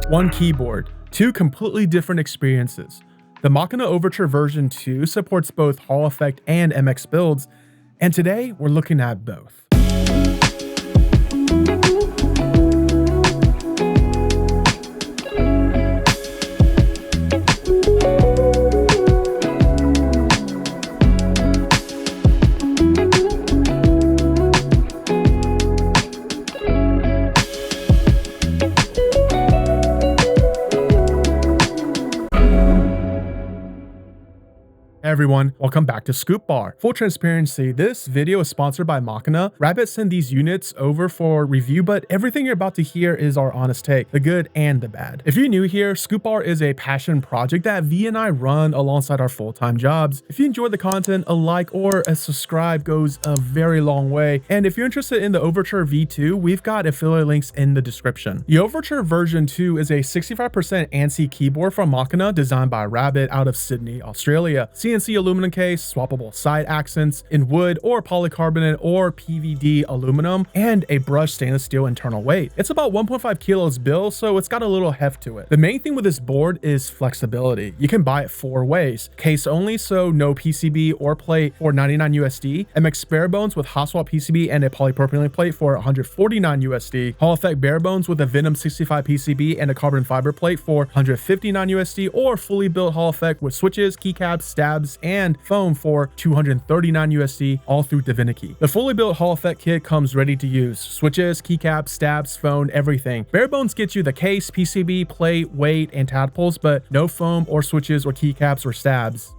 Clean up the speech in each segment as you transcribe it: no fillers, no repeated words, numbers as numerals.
One keyboard, two completely different experiences. The Machina Overture V2 supports both Hall Effect and MX builds, and today we're looking at both. Hey everyone, welcome back to Scoop Bar. Full transparency, this video is sponsored by Machina. Rabbit sent these units over for review, but everything you're about to hear is our honest take, the good and the bad. If you're new here, Scoop Bar is a passion project that V and I run alongside our full-time jobs. If you enjoy the content, a like or a subscribe goes a very long way. And if you're interested in the Overture V2, we've got affiliate links in the description. The Overture version 2 is a 65% ANSI keyboard from Machina designed by Rabbit out of Sydney, Australia. KNC aluminum case, swappable side accents in wood or polycarbonate or PVD aluminum, and a brushed stainless steel internal weight. It's about 1.5 kilos build, so it's got a little heft to it. The main thing with this board is flexibility. You can buy it 4 ways. Case only, so no PCB or plate for $99 USD. MX bare bones with hot swap PCB and a polypropylene plate for $149 USD. Hall Effect bare bones with a Venom 65 PCB and a carbon fiber plate for $159 USD, or fully built Hall Effect with switches, keycaps, stabs, and foam for $239 USD, all through Divinikey. The fully built Hall Effect kit comes ready to use. Switches, keycaps, stabs, foam, everything. Bare bones gets you the case, PCB, plate, weight, and tadpoles, but no foam or switches or keycaps or stabs.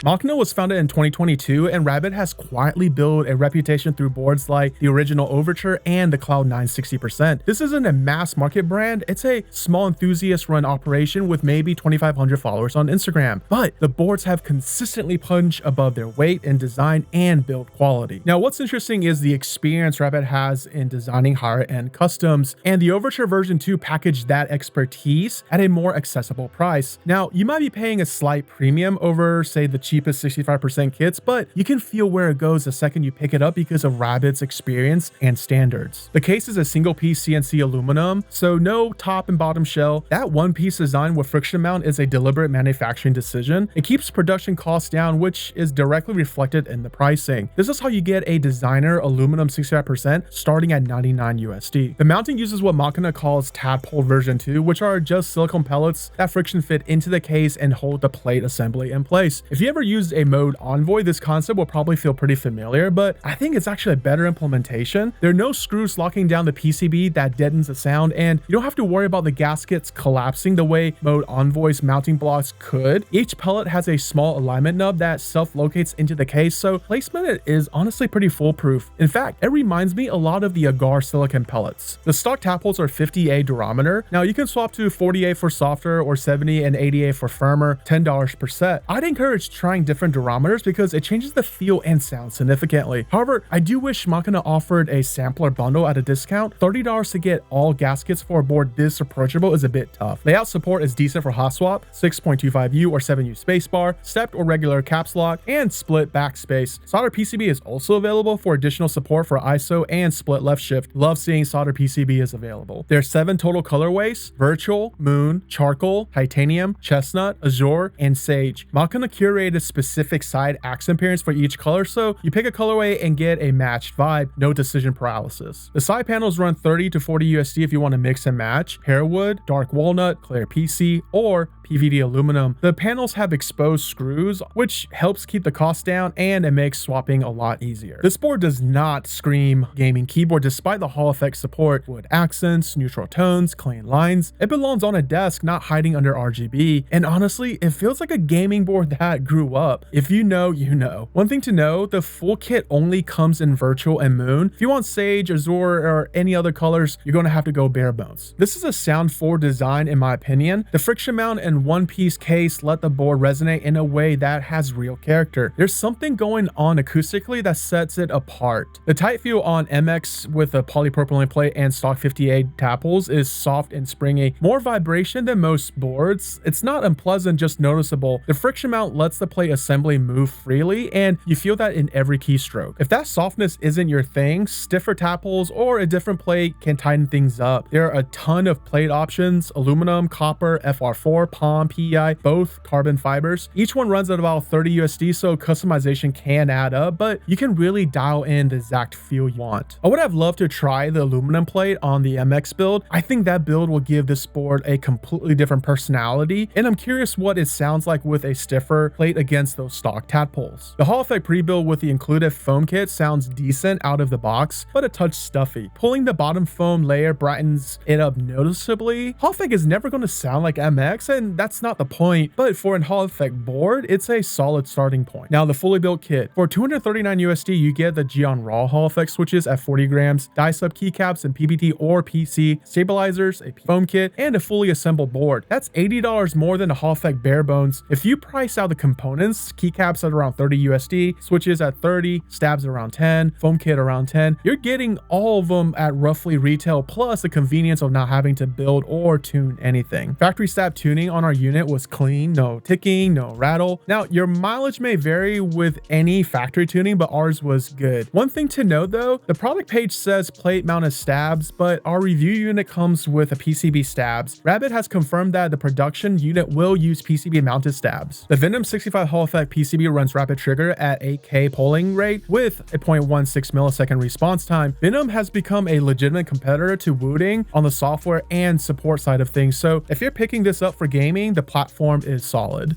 Machina was founded in 2022, and Rabbit has quietly built a reputation through boards like the original Overture and the Cloud 9 60%. This isn't a mass market brand, it's a small enthusiast run operation with maybe 2,500 followers on Instagram. But the boards have consistently punched above their weight in design and build quality. Now, what's interesting is the experience Rabbit has in designing higher end customs, and the Overture version 2 packaged that expertise at a more accessible price. Now, you might be paying a slight premium over, say, the cheapest 65% kits, but you can feel where it goes the second you pick it up because of Rabbit's experience and standards. The case is a single piece CNC aluminum, so no top and bottom shell. That one piece design with friction mount is a deliberate manufacturing decision. It keeps production costs down, which is directly reflected in the pricing. This is how you get a designer aluminum 65% starting at $99 USD. The mounting uses what Machina calls Tadpole version 2, which are just silicone pellets that friction fit into the case and hold the plate assembly in place. If you ever used a mode Envoy, this concept will probably feel pretty familiar, but I think it's actually a better implementation. There are no screws locking down the PCB that deadens the sound, and you don't have to worry about the gaskets collapsing the way mode Envoy's mounting blocks could. Each pellet has a small alignment nub that self-locates into the case, so placement is honestly pretty foolproof. In fact, it reminds me a lot of the agar silicon pellets. The stock tadpoles are 50A durometer. Now you can swap to 40A for softer or 70 and 80A for firmer, $10 per set. I'd encourage trying different durometers because it changes the feel and sound significantly. However, I do wish Machina offered a sampler bundle at a discount. $30 to get all gaskets for a board this approachable is a bit tough. Layout support is decent for hot swap, 6.25U or 7U spacebar, stepped or regular caps lock, and split backspace. Solder PCB is also available for additional support for ISO and split left shift. Love seeing solder PCB is available. There are 7 total colorways: virtual, moon, charcoal, titanium, chestnut, azure, and sage. Machina curated specific side accent pairings for each color, so you pick a colorway and get a matched vibe, no decision paralysis. The side panels run 30 to 40 USD if you want to mix and match pearwood, dark walnut, clear PC, or PVD aluminum. The panels have exposed screws, which helps keep the cost down and it makes swapping a lot easier. This board does not scream gaming keyboard despite the Hall effect support, wood accents, neutral tones, clean lines. It belongs on a desk, not hiding under RGB, and honestly, it feels like a gaming board that grew up. If you know, you know. One thing to know, the full kit only comes in Virtual and Moon. If you want Sage, Azure, or any other colors, you're going to have to go bare bones. This is a sound forward design in my opinion. The friction mount and one-piece case let the board resonate in a way that has real character. There's something going on acoustically that sets it apart. The tight feel on MX with a polypropylene plate and stock 58 Tadpoles is soft and springy, more vibration than most boards. It's not unpleasant, just noticeable. The friction mount lets the plate assembly move freely, and you feel that in every keystroke. If that softness isn't your thing, stiffer Tadpoles or a different plate can tighten things up. There are a ton of plate options: aluminum, copper, FR4, POM, PEI, both carbon fibers. Each one runs at about 30 USD, so customization can add up, but you can really dial in the exact feel you want. I would have loved to try the aluminum plate on the MX build. I think that build will give this board a completely different personality, and I'm curious what it sounds like with a stiffer plate against those stock Tadpoles. The Hall effect pre-built with the included foam kit sounds decent out of the box, but a touch stuffy. Pulling the bottom foam layer brightens it up noticeably. Hall effect is never going to sound like MX, and that's not the point, but for an Hall effect board, it's a solid starting point. Now, the fully built kit. For 239 USD, you get the Geon Raw Hall effect switches at 40 grams, die sub keycaps and PBT or PC, stabilizers, a foam kit, and a fully assembled board. That's $80 more than the Hall effect bare bones. If you price out the components, keycaps at around 30 USD, switches at 30, stabs around 10, foam kit around 10, you're getting all of them at roughly retail, plus the convenience of not having to build or tune anything. Factory stab tuning on our unit was clean, no ticking, no rattle. Now, your mileage may vary with any factory tuning, but ours was good. One thing to note though, the product page says plate mounted stabs, but our review unit comes with a PCB stabs. Rabbit has confirmed that the production unit will use PCB mounted stabs. The Venom 65 Hall effect PCB runs rapid trigger at 8K polling rate with a 0.16 millisecond response time. Venom has become a legitimate competitor to Wooting on the software and support side of things, so if you're picking this up for gaming, the platform is solid.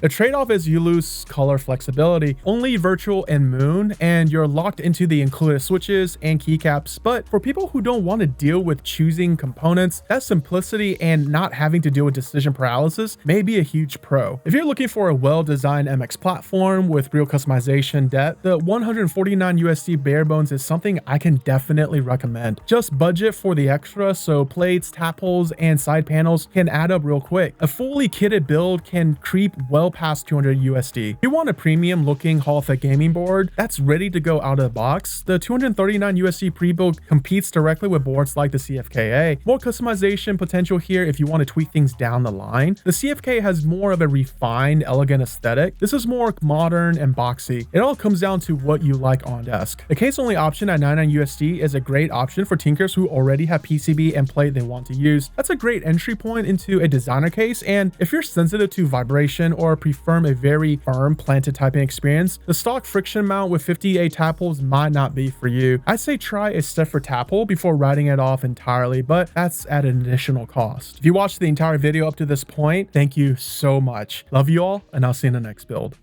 The trade-off is you lose color flexibility, only Virtual and Moon, and you're locked into the included switches and keycaps. But for people who don't want to deal with choosing components, that simplicity and not having to deal with decision paralysis may be a huge pro. If you're looking for a well-designed MX platform with real customization depth, the 149 USD bare bones is something I can definitely recommend. Just budget for the extra, so plates, Tadpoles, and side panels can add up real quick. A fully kitted build can creep well past 200 USD. If you want a premium looking Hall effect gaming board that's ready to go out of the box, the 239 USD pre-built competes directly with boards like the CFKA. More customization potential here if you want to tweak things down the line. The CFK has more of a refined, elegant aesthetic. This is more modern and boxy. It all comes down to what you like on desk. The case only option at 99 USD is a great option for tinkers who already have PCB and plate they want to use. That's a great entry point into a designer case, and if you're sensitive to vibration or prefer a very firm planted typing experience, the stock friction mount with 58 Tadpoles might not be for you. I'd say try a stiffer Tadpole before writing it off entirely, but that's at an additional cost. If you watched the entire video up to this point, thank you so much. Love you all, and I'll see you in the next build.